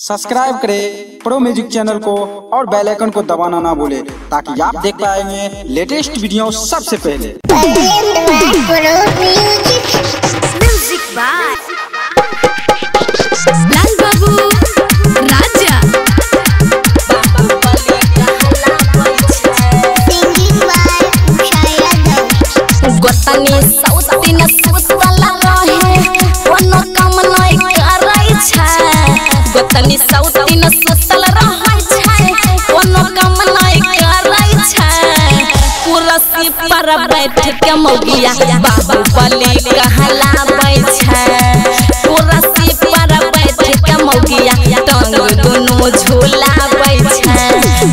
Subscribe करें pro music channel को और बेल आइकन को दबाना ना भूले ताकि आप देख पाएंगे लेटेस्ट वीडियो सबसे पहले। लाल बाबू राजा गोतनी सौती न सुतला रहे कोनो काम नहीं करै छै। गोतनी सौती न सुतल रहै छै कोनो काम नहीं करै छै। कुर्सी पर बैठ के मौगिया बाहुबली कहलाबै छै। कुर्सी पर बैठ के मौगिया टांग दुनू झूलाबै छै।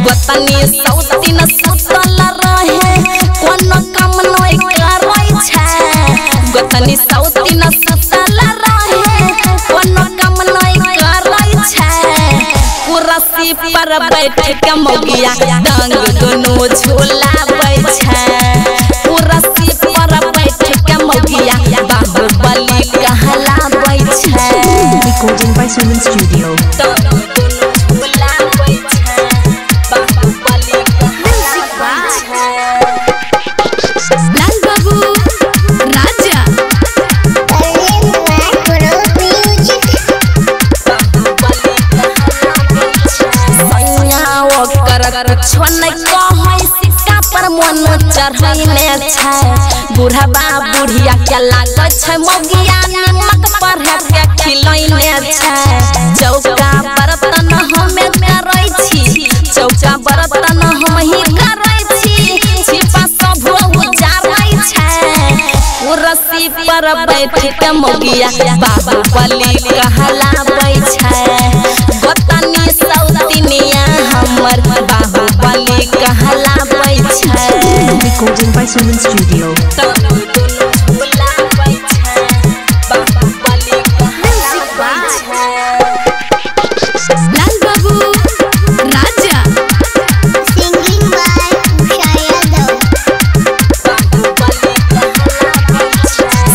गोतनी सौती न सुतल रहे कोनो काम नहीं करै छै। गोतनी सौती न सुतल रहे कोनो काम नहीं करै छै। कुर्सी पर बैठ के मौगिया टांग दुनू झूलाबै छै। कुर्सी पर बैठ के मौगिया बाहुबली कहलाबै छै। Recording by Suman Studio. लाल बाबू राजा कुछो नहीं कहै सिक्का पर मन चढ़ैले छै। बूढ़ा बुढ़िया के लागै छै मौगिया नमक पर के खिलैले छै। चौका बर्तन हमे करै छी चौका बर्तन हम ही करै छी। छिपा सब उजारै छै। कुर्सी पर बैठ के मौगिया बाहुबली कहलाबै छै। गोतनी सौतिनिया हमर बाहुबली कहलाबै छै। Recording by Suman Studio. लाल बाबू राजा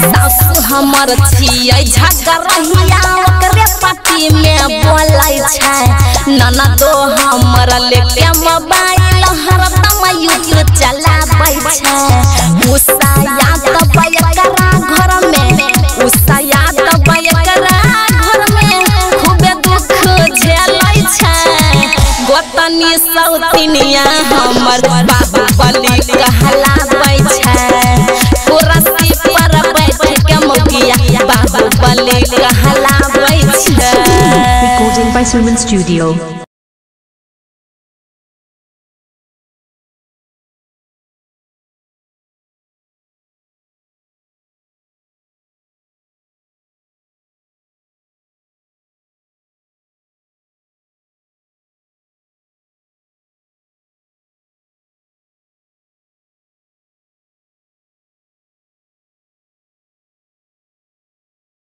सासु हमर छियै झगड़िया ओकरे पति में बोलै छै। ननदो हमर लेके मोबाइल हरदम यूट्यूब चलाबै छै। उसाया दबै एकरा घर में उसाया दबै एकरा घर में खूबे दुख झेलै छै। गोतनी सौतिनिया हमर बाहुबली कहलाबै छै। कुर्सी पर बैठ के मौगिया बाहुबली कहलाबै छै। Recording by Suman Studio.